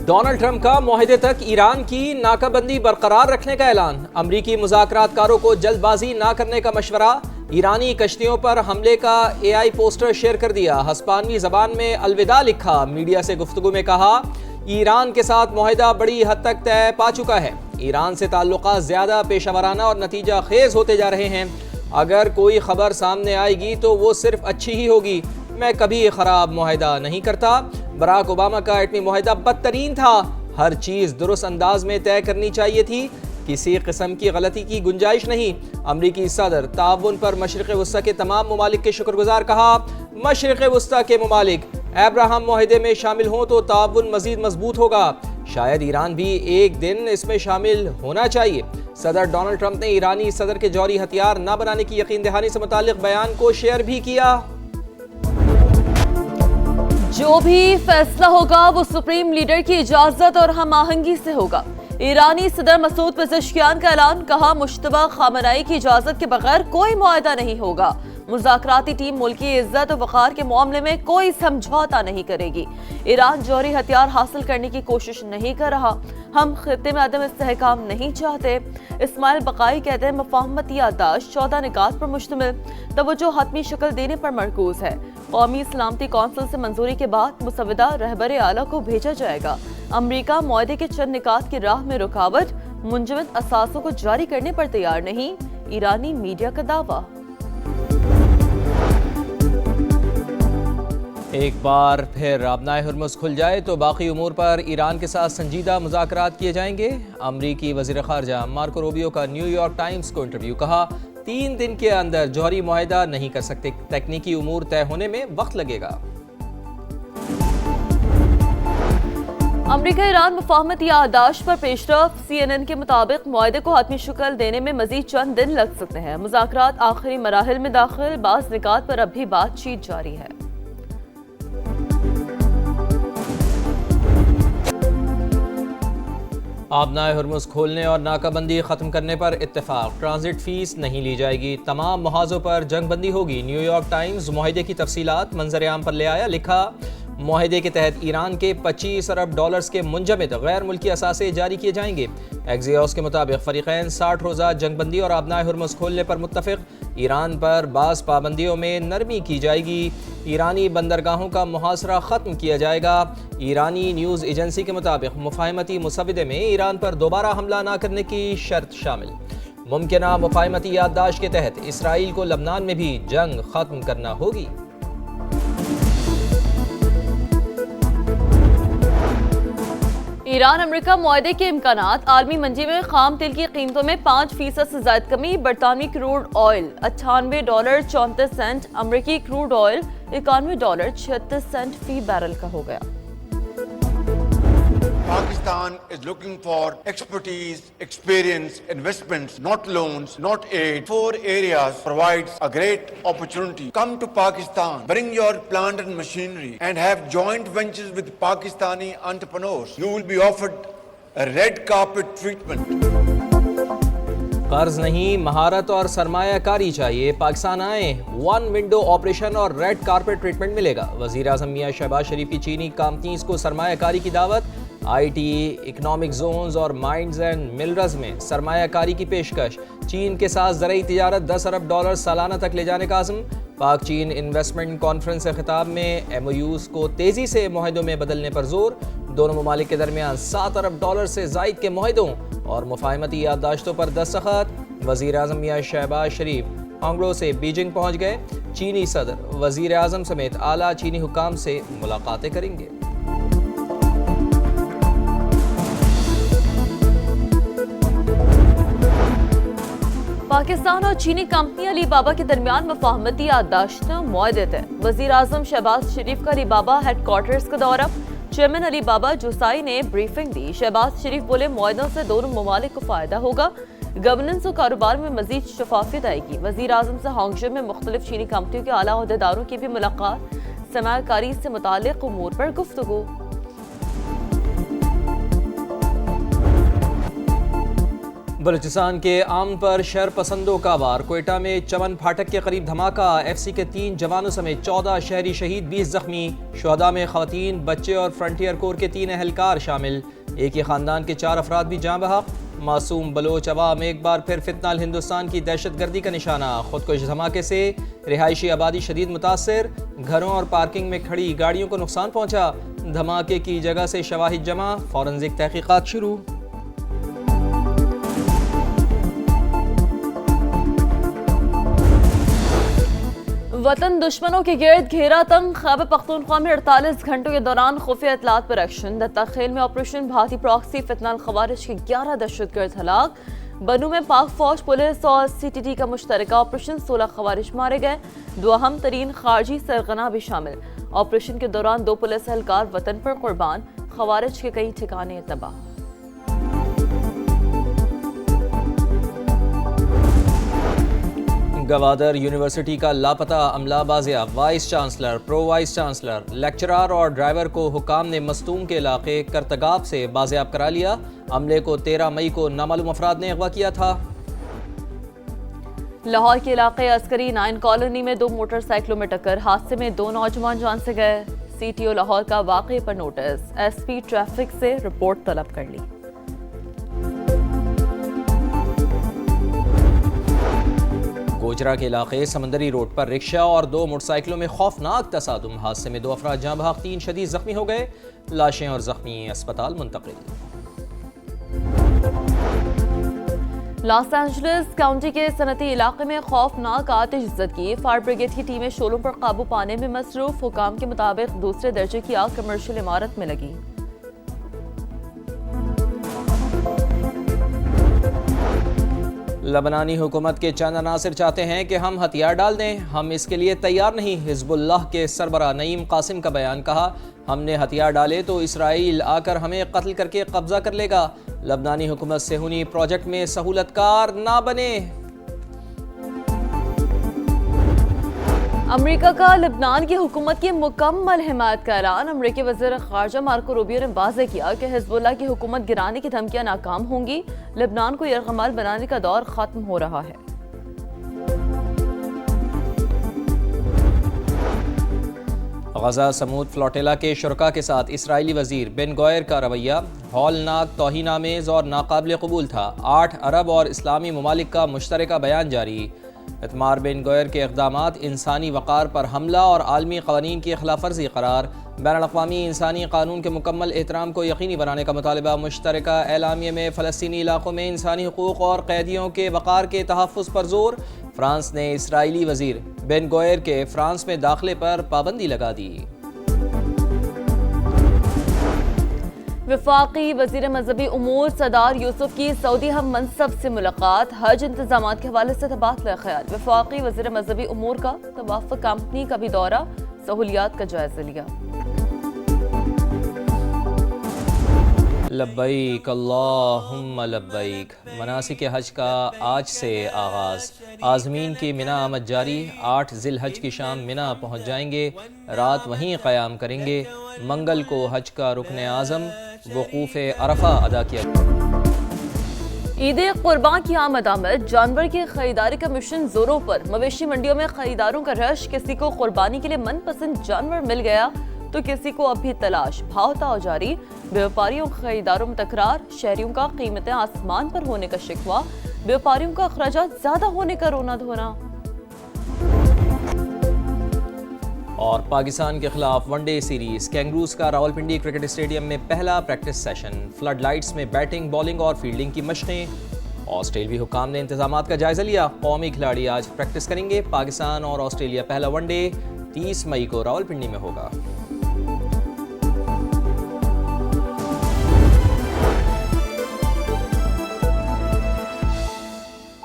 Donald Trump کا معاہدے تک ایران کی ناکہ بندی برقرار رکھنے کا اعلان، امریکی مذاکرات کاروں کو جلد بازی نہ کرنے کا مشورہ، ایرانی کشتیوں پر حملے کا AI پوسٹر شیئر کر دیا، ہسپانوی زبان میں الوداع لکھا، میڈیا سے گفتگو میں کہا ایران کے ساتھ معاہدہ بڑی حد تک طے پا چکا ہے، ایران سے تعلقات زیادہ پیشہ ورانہ اور نتیجہ خیز ہوتے جا رہے ہیں، اگر کوئی خبر سامنے آئے گی تو وہ صرف اچھی ہی ہوگی، میں کبھی خراب معاہدہ نہیں کرتا، براک اوباما کا ایٹمی معاہدہ بدترین تھا، ہر چیز درست انداز میں طے کرنی چاہیے تھی، کسی قسم کی غلطی کی گنجائش نہیں، امریکی صدر تعاون پر مشرق وسطی کے تمام ممالک کے شکر گزار، کہا مشرق وسطی کے ممالک ابراہم معاہدے میں شامل ہوں تو تعاون مزید مضبوط ہوگا، شاید ایران بھی ایک دن اس میں شامل ہونا چاہیے، صدر ڈونلڈ ٹرمپ نے ایرانی صدر کے جوہری ہتھیار نہ بنانے کی یقین دہانی سے متعلق بیان کو شیئر بھی کیا۔ جو بھی فیصلہ ہوگا وہ سپریم لیڈر کی اجازت اور ہم آہنگی سے ہوگا، ایرانی صدر مسعود پزشکیان کا اعلان، کہا مشتبہ خامنائی کی اجازت کے بغیر کوئی معاہدہ نہیں ہوگا، مذاکراتی ٹیم ملکی عزت و وقار کے معاملے میں کوئی سمجھوتا نہیں کرے گی، ایران جوہری ہتھیار حاصل کرنے کی کوشش نہیں کر رہا، ہم خطے میں عدم استحکام نہیں چاہتے، اسماعیل بقائی کہتے ہیں مفاہمتی یادداشت 14 نکات پر مشتمل، توجہ حتمی شکل دینے پر مرکوز ہے، قومی سلامتی کونسل سے منظوری کے بعد مسودہ رہبر اعلیٰ کو بھیجا جائے گا، امریکہ معاہدے کے چند نکات کی راہ میں رکاوٹ، منجمد اثاثوں کو جاری کرنے پر تیار نہیں، ایرانی میڈیا کا دعویٰ۔ ایک بار پھر آبنائے ہرمز کھل جائے تو باقی امور پر ایران کے ساتھ سنجیدہ مذاکرات کیے جائیں گے، امریکی وزیر خارجہ مارکو روبیو کا نیو یارک ٹائمز کو انٹرویو، کہا 3 دن کے اندر جوہری معاہدہ نہیں کر سکتے، تکنیکی امور طے ہونے میں وقت لگے گا۔ امریکہ ایران مفاہمتی یادداشت پر پیش رفت، CNN کے مطابق معاہدے کو حتمی شکل دینے میں مزید چند دن لگ سکتے ہیں، مذاکرات آخری مراحل میں داخل، بعض نکات پر اب بھی بات چیت جاری ہے۔ آبنائے ہرمز کھولنے اور ناکہ بندی ختم کرنے پر اتفاق، ٹرانزٹ فیس نہیں لی جائے گی، تمام محاذوں پر جنگ بندی ہوگی، نیو یارک ٹائمز معاہدے کی تفصیلات منظر عام پر لے آیا، لکھا معاہدے کے تحت ایران کے $25 ارب کے منجمد غیر ملکی اثاثے جاری کیے جائیں گے، ایکزیوس کے مطابق فریقین 60 روزہ جنگ بندی اور آبنائے ہرمز کھولنے پر متفق، ایران پر بعض پابندیوں میں نرمی کی جائے گی، ایرانی بندرگاہوں کا محاصرہ ختم کیا جائے گا، ایرانی نیوز ایجنسی کے مطابق مفاہمتی مسودے میں ایران پر دوبارہ حملہ نہ کرنے کی شرط شامل، ممکنہ مفاہمتی یادداشت کے تحت اسرائیل کو لبنان میں بھی جنگ ختم کرنا ہوگی۔ ایران امریکہ معاہدے کے امکانات، عالمی منڈی میں خام تیل کی قیمتوں میں 5% سے زائد کمی، برطانوی کروڈ آئل $98.34، امریکی کروڈ آئل $91.36 فی بیرل کا ہو گیا۔ Pakistan is looking for expertise, experience, investments, not loans, not aid. 4 areas provides a great opportunity. Come to Pakistan, bring your plant and machinery and have joint ventures with Pakistani entrepreneurs. You will be offered a red carpet treatment. قرض نہیں، مہارت اور سرمایہ کاری چاہیے، پاکستان آئیں، 1 window operation اور red carpet treatment ملے گا، وزیر اعظم میاں شہباز شریف کی چینی کمپنیز کو سرمایہ کاری کی دعوت، ITE، اکنامک زونز اور مائنز اینڈ ملرز میں سرمایہ کاری کی پیشکش، چین کے ساتھ زرعی تجارت $10 ارب سالانہ تک لے جانے کا عزم، پاک چین انویسٹمنٹ کانفرنس سے خطاب میں MOUs کو تیزی سے معاہدوں میں بدلنے پر زور، دونوں ممالک کے درمیان $7 ارب سے زائد کے معاہدوں اور مفاہمتی یادداشتوں پر دستخط، وزیر اعظم میاں شہباز شریف ہانگلو سے بیجنگ پہنچ گئے، چینی صدر وزیر اعظم سمیت اعلیٰ چینی حکام سے ملاقاتیں کریں گے۔ پاکستان اور چینی کمپنی علی بابا کے درمیان مفاہمتی یادداشت معاہدے طے، وزیر اعظم شہباز شریف کا علی بابا ہیڈ کوارٹرز کا دورہ، چیئرمین علی بابا جوسائی نے بریفنگ دی، شہباز شریف بولے معاہدوں سے دونوں ممالک کو فائدہ ہوگا، گورننس و کاروبار میں مزید شفافیت آئے گی، وزیر اعظم سے ہانگجو میں مختلف چینی کمپنیوں کے اعلیٰ عہدیداروں کی بھی ملاقات، سرمایہ کاری سے متعلق امور پر گفتگو۔ بلوچستان کے امن پر شر پسندوں کا وار، کوئٹہ میں چمن پھاٹک کے قریب دھماکہ، ایف سی کے 3 جوانوں سمیت 14 شہری شہید، 20 زخمی، شہداء میں خواتین، بچے اور فرنٹیئر کور کے 3 اہلکار شامل، ایک ہی خاندان کے 4 افراد بھی جاں بحق۔ معصوم بلوچ عوام ایک بار پھر فتنہ ہندوستان کی دہشت گردی کا نشانہ، خودکش دھماکے سے رہائشی آبادی شدید متاثر، گھروں اور پارکنگ میں کھڑی گاڑیوں کو نقصان پہنچا، دھماکے کی جگہ سے شواہد جمع، فورنزک تحقیقات شروع۔ وطن دشمنوں کے گرد گھیرا تنگ، خیبر پختونخوا میں 48 گھنٹوں کے دوران خفیہ اطلاعات پر ایکشن، دتا خیل میں آپریشن بھارتی پراکسی، فتنہ الخوارج کے 11 دہشت گرد ہلاک، بنو میں پاک فوج، پولیس اور سی ٹی ٹی کا مشترکہ آپریشن، 16 خوارج مارے گئے، 2 اہم ترین خارجی سرغنہ بھی شامل، آپریشن کے دوران 2 پولیس اہلکار وطن پر قربان، خوارج کے کئی ٹھکانے تباہ۔ گوادر یونیورسٹی کا لاپتہ عملہ بازیاب، vice chancellor, pro vice chancellor, lecturer اور ڈرائیور کو حکام نے مستوم کے علاقے کرتگاب سے بازیاب کرا لیا، عملے کو 13 مئی کو نامعلوم افراد نے اغوا کیا تھا۔ لاہور کے علاقے عسکری 9 کالونی میں 2 موٹر سائیکلوں میں ٹکر، حادثے میں 2 نوجوان جان سے گئے، سی ٹی او لاہور کا واقعے پر نوٹس، ایس پی ٹریفک سے رپورٹ طلب کر لی۔ گوجرا کے علاقے سمندری روڈ پر رکشہ اور 2 موٹر سائیکلوں میں خوفناک تصادم، حادثے میں 2 افراد جاں بحق، 3 شدید زخمی ہو گئے، لاشیں اور زخمی اسپتال منتقل۔ لاس اینجلس کاؤنٹی کے صنعتی علاقے میں خوفناک آتش زدگی، فائر بریگیڈ کی ٹیمیں شعلوں پر قابو پانے میں مصروف، حکام کے مطابق دوسرے درجے کی آگ کمرشل عمارت میں لگی۔ لبنانی حکومت کے چند عناصر چاہتے ہیں کہ ہم ہتھیار ڈال دیں، ہم اس کے لیے تیار نہیں، حزب اللہ کے سربراہ نعیم قاسم کا بیان، کہا ہم نے ہتھیار ڈالے تو اسرائیل آ کر ہمیں قتل کر کے قبضہ کر لے گا، لبنانی حکومت صہیونی پروجیکٹ میں سہولت کار نہ بنے۔ امریکہ کا لبنان کی حکومت کی مکمل حمایت کا اعلان، امریکی وزیر خارجہ مارکو روبیو نے واضح کیا کہ حزب اللہ کی حکومت گرانے کی دھمکیاں ناکام ہوں گی، لبنان کو یرغمال بنانے کا دور ختم ہو رہا ہے۔ غزہ سمود فلوٹیلا کے شرکاء کے ساتھ اسرائیلی وزیر بن گوئر کا رویہ ہولناک، توہین آمیز اور ناقابل قبول تھا، 8 عرب اور اسلامی ممالک کا مشترکہ بیان جاری، اتمار بن گوئر کے اقدامات انسانی وقار پر حملہ اور عالمی قوانین کی خلاف ورزی قرار، بین الاقوامی انسانی قانون کے مکمل احترام کو یقینی بنانے کا مطالبہ، مشترکہ اعلامیے میں فلسطینی علاقوں میں انسانی حقوق اور قیدیوں کے وقار کے تحفظ پر زور، فرانس نے اسرائیلی وزیر بن گوئر کے فرانس میں داخلے پر پابندی لگا دی۔ وفاقی وزیر مذہبی امور سردار یوسف کی سعودی ہم منصب سے ملاقات، حج انتظامات کے حوالے سے تبادلہ خیال، وفاقی وزیر مذہبی امور کا توافق کمپنی کا بھی دورہ، سہولیات کا جائزہ لیا۔ لبیک اللہم لبیک، مناسک حج کا آج سے آغاز، عازمین کی منا آمد جاری، 8 ذی الحج کی شام منا پہنچ جائیں گے، رات وہیں قیام کریں گے، منگل کو حج کا رکن اعظم وقوف عرفہ ادا کیا۔ عید قربان کی آمد، جانور کی خریداری کا مشن زوروں پر، مویشی منڈیوں میں خریداروں کا رش، کسی کو قربانی کے لیے من پسند جانور مل گیا تو کسی کو اب بھی تلاش، بھاؤ تاؤ جاری، بیوپاریوں خریداروں میں تکرار، شہریوں کا قیمتیں آسمان پر ہونے کا شکوہ، بیوپاریوں کا اخراجات زیادہ ہونے کا رونا دھونا۔ اور پاکستان کے خلاف ون ڈے سیریز، کینگروز کا راولپنڈی کرکٹ اسٹیڈیم میں پہلا پریکٹس سیشن، فلڈ لائٹس میں بیٹنگ، بالنگ اور فیلڈنگ کی مشقیں، آسٹریلوی حکام نے انتظامات کا جائزہ لیا، قومی کھلاڑی آج پریکٹس کریں گے، پاکستان اور آسٹریلیا پہلا ون ڈے 30 مئی کو راولپنڈی میں ہوگا۔